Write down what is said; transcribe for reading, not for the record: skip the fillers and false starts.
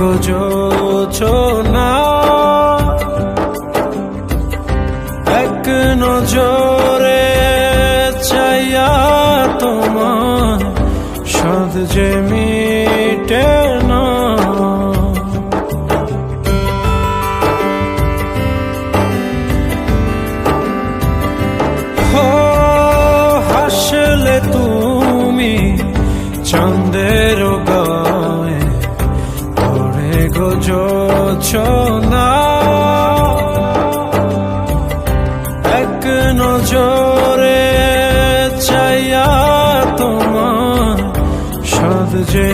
গো জোছনা এক নজরে চাইয়া তোমার স্বাদ যে মিটে না। হাসলে তুমি চাঁদের গায়ে পড়ে গো জোছনা এক নজরে চাইয়া তোমার স্বাদ যে